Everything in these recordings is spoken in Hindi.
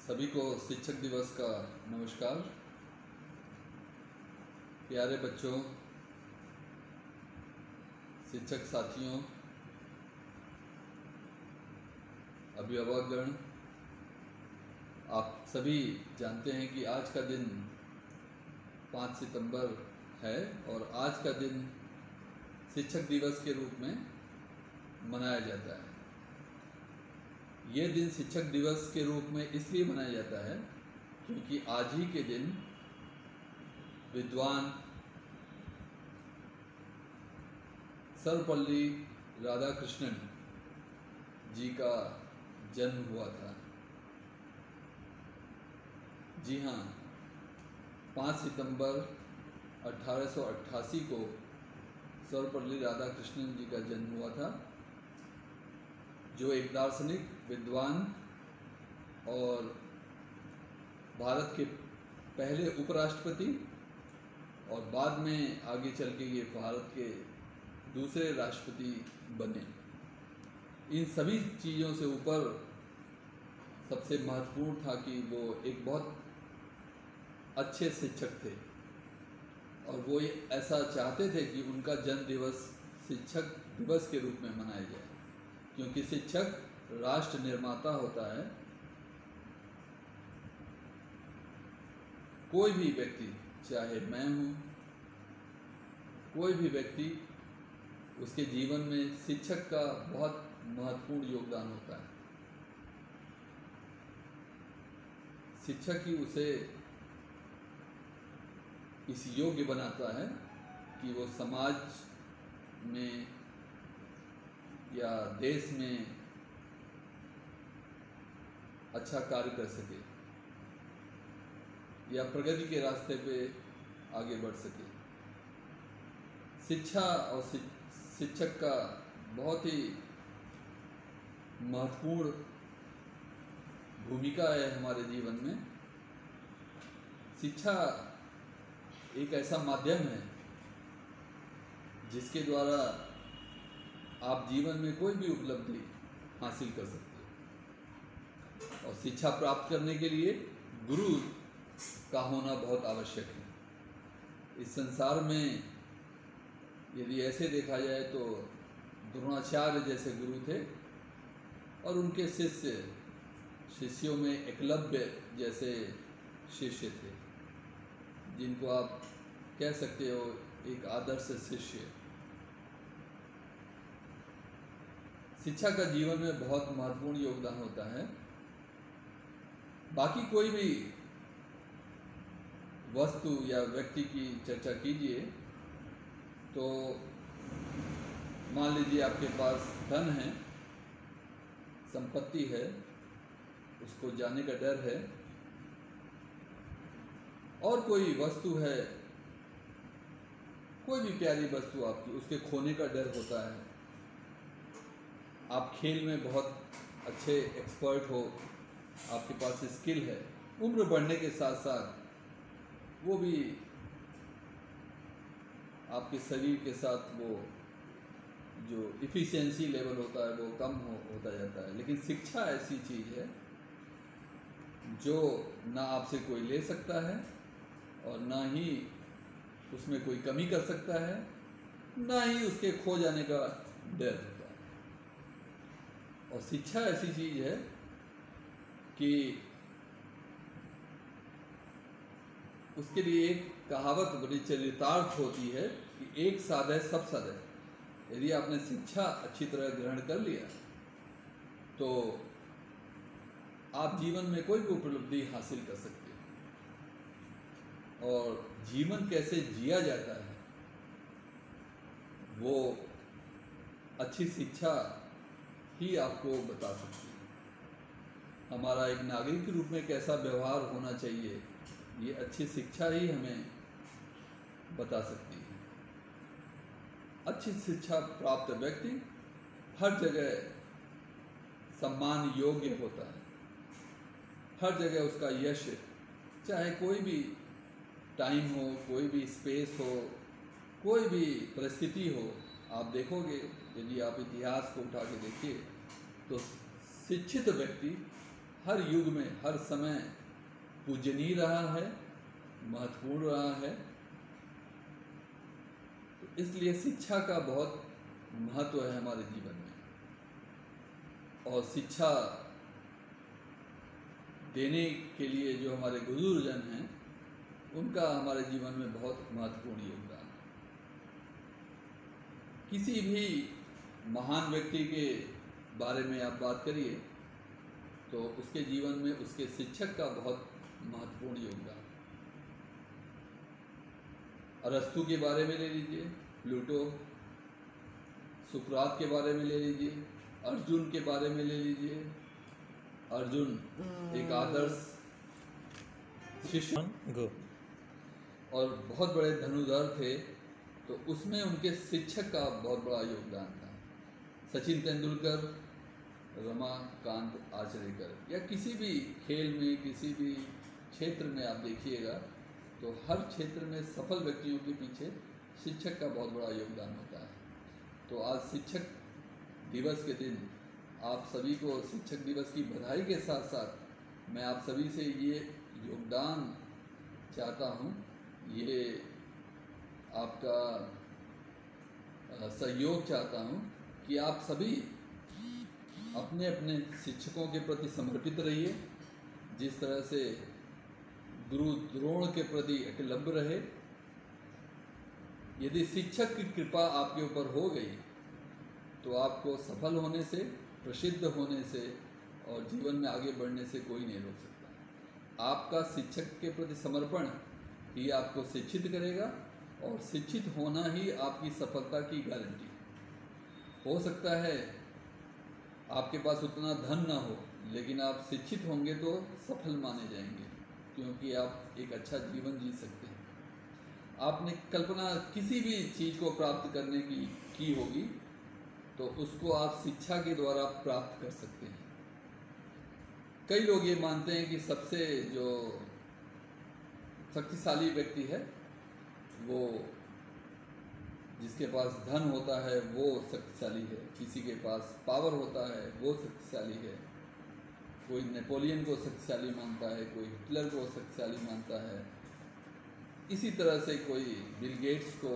सभी को शिक्षक दिवस का नमस्कार। प्यारे बच्चों, शिक्षक साथियों, अभिभावकगण, आप सभी जानते हैं कि आज का दिन 5 सितंबर है और आज का दिन शिक्षक दिवस के रूप में मनाया जाता है। ये दिन शिक्षक दिवस के रूप में इसलिए मनाया जाता है क्योंकि आज ही के दिन विद्वान सर्वपल्ली राधाकृष्णन जी का जन्म हुआ था। जी हाँ, 5 सितंबर 1888 को सर्वपल्ली राधाकृष्णन जी का जन्म हुआ था, जो एक दार्शनिक, विद्वान और भारत के पहले उपराष्ट्रपति और बाद में आगे चल के ये भारत के दूसरे राष्ट्रपति बने। इन सभी चीज़ों से ऊपर सबसे महत्वपूर्ण था कि वो एक बहुत अच्छे शिक्षक थे और वो ऐसा चाहते थे कि उनका जन्म दिवस शिक्षक दिवस के रूप में मनाया जाए, क्योंकि शिक्षक राष्ट्र निर्माता होता है। कोई भी व्यक्ति, चाहे मैं हूँ, कोई भी व्यक्ति, उसके जीवन में शिक्षक का बहुत महत्वपूर्ण योगदान होता है। शिक्षक ही उसे इस योग्य बनाता है कि वो समाज में या देश में अच्छा कार्य कर सके या प्रगति के रास्ते पे आगे बढ़ सके। शिक्षा और शिक्षक का बहुत ही महत्वपूर्ण भूमिका है हमारे जीवन में। शिक्षा एक ऐसा माध्यम है जिसके द्वारा आप जीवन में कोई भी उपलब्धि हासिल कर सकते हो, और शिक्षा प्राप्त करने के लिए गुरु का होना बहुत आवश्यक है। इस संसार में यदि ऐसे देखा जाए तो द्रोणाचार्य जैसे गुरु थे और उनके शिष्यों में एकलव्य जैसे शिष्य थे, जिनको आप कह सकते हो एक आदर्श शिष्य। शिक्षा का जीवन में बहुत महत्वपूर्ण योगदान होता है। बाकी कोई भी वस्तु या व्यक्ति की चर्चा कीजिए तो मान लीजिए आपके पास धन है, संपत्ति है, उसको जाने का डर है, और कोई वस्तु है, कोई भी प्यारी वस्तु आपकी, उसके खोने का डर होता है। आप खेल में बहुत अच्छे एक्सपर्ट हो, आपके पास स्किल है, उम्र बढ़ने के साथ साथ वो भी आपके शरीर के साथ वो जो इफ़िशियंसी लेवल होता है वो कम होता जाता है। लेकिन शिक्षा ऐसी चीज़ है जो ना आपसे कोई ले सकता है और ना ही उसमें कोई कमी कर सकता है, ना ही उसके खो जाने का डर होता है। और शिक्षा ऐसी चीज़ है कि उसके लिए एक कहावत बड़ी चरितार्थ होती है कि एक साधे सब साधे। यदि आपने शिक्षा अच्छी तरह ग्रहण कर लिया तो आप जीवन में कोई भी उपलब्धि हासिल कर सकते हैं। और जीवन कैसे जिया जाता है वो अच्छी शिक्षा ही आपको बता सकती है। हमारा एक नागरिक के रूप में कैसा व्यवहार होना चाहिए, ये अच्छी शिक्षा ही हमें बता सकती है। अच्छी शिक्षा प्राप्त व्यक्ति हर जगह सम्मान योग्य होता है, हर जगह उसका यश, चाहे कोई भी टाइम हो, कोई भी स्पेस हो, कोई भी परिस्थिति हो। आप देखोगे, यदि आप इतिहास को उठा के देखिए तो शिक्षित व्यक्ति हर युग में हर समय पूजनीय रहा है, महत्वपूर्ण रहा है। तो इसलिए शिक्षा का बहुत महत्व है हमारे जीवन में, और शिक्षा देने के लिए जो हमारे गुरुजन हैं उनका हमारे जीवन में बहुत महत्वपूर्ण योगदान है। किसी भी महान व्यक्ति के बारे में आप बात करिए तो उसके जीवन में उसके शिक्षक का बहुत महत्वपूर्ण योगदान। अरस्तु के बारे में ले लीजिए, प्लूटो, सुकरात के बारे में ले लीजिए, अर्जुन के बारे में ले लीजिए। अर्जुन एक आदर्श शिष्य और बहुत बड़े धनुर्धर थे, तो उसमें उनके शिक्षक का बहुत बड़ा योगदान था। सचिन तेंदुलकर, रमाकांत आचरेकर, या किसी भी खेल में किसी भी क्षेत्र में आप देखिएगा तो हर क्षेत्र में सफल व्यक्तियों के पीछे शिक्षक का बहुत बड़ा योगदान होता है। तो आज शिक्षक दिवस के दिन आप सभी को शिक्षक दिवस की बधाई के साथ साथ मैं आप सभी से ये योगदान चाहता हूँ, ये आपका सहयोग चाहता हूँ कि आप सभी अपने अपने शिक्षकों के प्रति समर्पित रहिए। जिस तरह से गुरु द्रोण के प्रति एकलव्य रहे। यदि शिक्षक की कृपा आपके ऊपर हो गई तो आपको सफल होने से, प्रसिद्ध होने से और जीवन में आगे बढ़ने से कोई नहीं रोक सकता। आपका शिक्षक के प्रति समर्पण ही आपको शिक्षित करेगा, और शिक्षित होना ही आपकी सफलता की गारंटी है। हो सकता है आपके पास उतना धन ना हो, लेकिन आप शिक्षित होंगे तो सफल माने जाएंगे, क्योंकि आप एक अच्छा जीवन जी सकते हैं। आपने कल्पना किसी भी चीज़ को प्राप्त करने की होगी तो उसको आप शिक्षा के द्वारा प्राप्त कर सकते हैं। कई लोग ये मानते हैं कि सबसे जो शक्तिशाली व्यक्ति है वो जिसके पास धन होता है वो शक्तिशाली है, किसी के पास पावर होता है वो शक्तिशाली है। कोई नेपोलियन को शक्तिशाली मानता है, कोई हिटलर को शक्तिशाली मानता है, इसी तरह से कोई बिल गेट्स को,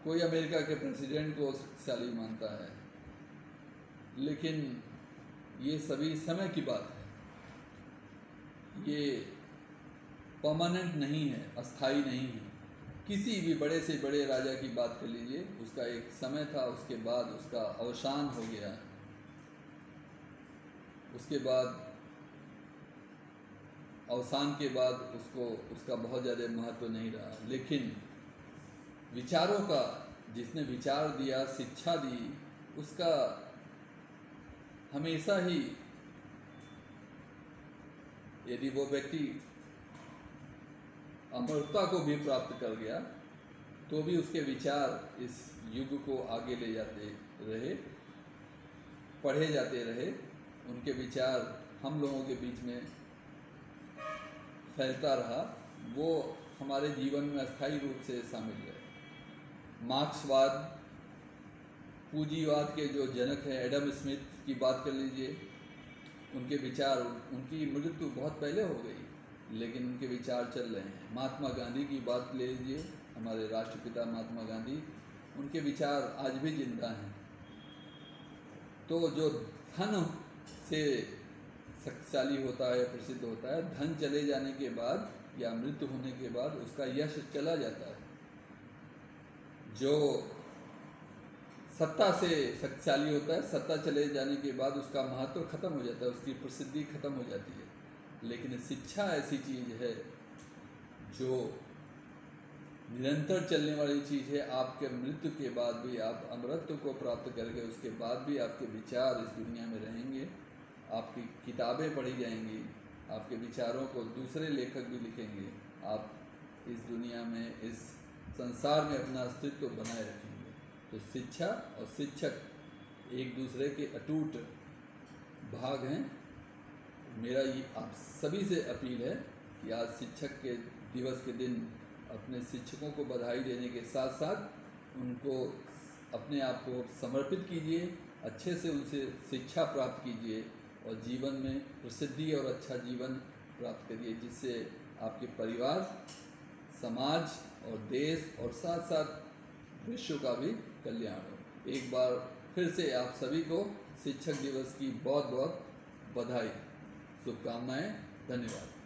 कोई अमेरिका के प्रेसिडेंट को शक्तिशाली मानता है। लेकिन ये सभी समय की बात है, ये परमानेंट नहीं है, अस्थाई नहीं है। किसी भी बड़े से बड़े राजा की बात कर लीजिए, उसका एक समय था, उसके बाद उसका अवसान हो गया, उसके बाद अवसान के बाद उसका बहुत ज़्यादा महत्व नहीं रहा। लेकिन विचारों का, जिसने विचार दिया, शिक्षा दी, उसका हमेशा ही, यदि वो व्यक्ति अमरता को भी प्राप्त कर गया तो भी उसके विचार इस युग को आगे ले जाते रहे, पढ़े जाते रहे। उनके विचार हम लोगों के बीच में फैलता रहा, वो हमारे जीवन में अस्थायी रूप से शामिल रहे। मार्क्सवाद, पूंजीवाद के जो जनक हैं एडम स्मिथ की बात कर लीजिए, उनके विचार, उनकी मृत्यु बहुत पहले हो गई लेकिन उनके विचार चल रहे हैं। महात्मा गांधी की बात ले लीजिए, हमारे राष्ट्रपिता महात्मा गांधी, उनके विचार आज भी जिंदा हैं। तो जो धन से शक्तिशाली होता है, प्रसिद्ध होता है, धन चले जाने के बाद या मृत्यु होने के बाद उसका यश चला जाता है। जो सत्ता से शक्तिशाली होता है, सत्ता चले जाने के बाद उसका महत्व खत्म हो जाता है, उसकी प्रसिद्धि खत्म हो जाती है। लेकिन शिक्षा ऐसी चीज़ है जो निरंतर चलने वाली चीज़ है। आपके मृत्यु के बाद भी, आप अमरत्व को प्राप्त करके उसके बाद भी आपके विचार इस दुनिया में रहेंगे, आपकी किताबें पढ़ी जाएंगी, आपके विचारों को दूसरे लेखक भी लिखेंगे, आप इस दुनिया में, इस संसार में अपना अस्तित्व बनाए रखेंगे। तो शिक्षा और शिक्षक एक दूसरे के अटूट भाग हैं। मेरा ये आप सभी से अपील है कि आज शिक्षक के दिवस के दिन अपने शिक्षकों को बधाई देने के साथ साथ उनको अपने आप को समर्पित कीजिए, अच्छे से उनसे शिक्षा प्राप्त कीजिए और जीवन में प्रसिद्धि और अच्छा जीवन प्राप्त करिए, जिससे आपके परिवार, समाज और देश और साथ साथ विश्व का भी कल्याण हो। एक बार फिर से आप सभी को शिक्षक दिवस की बहुत बहुत बधाई, शुभकामनाएं, धन्यवाद।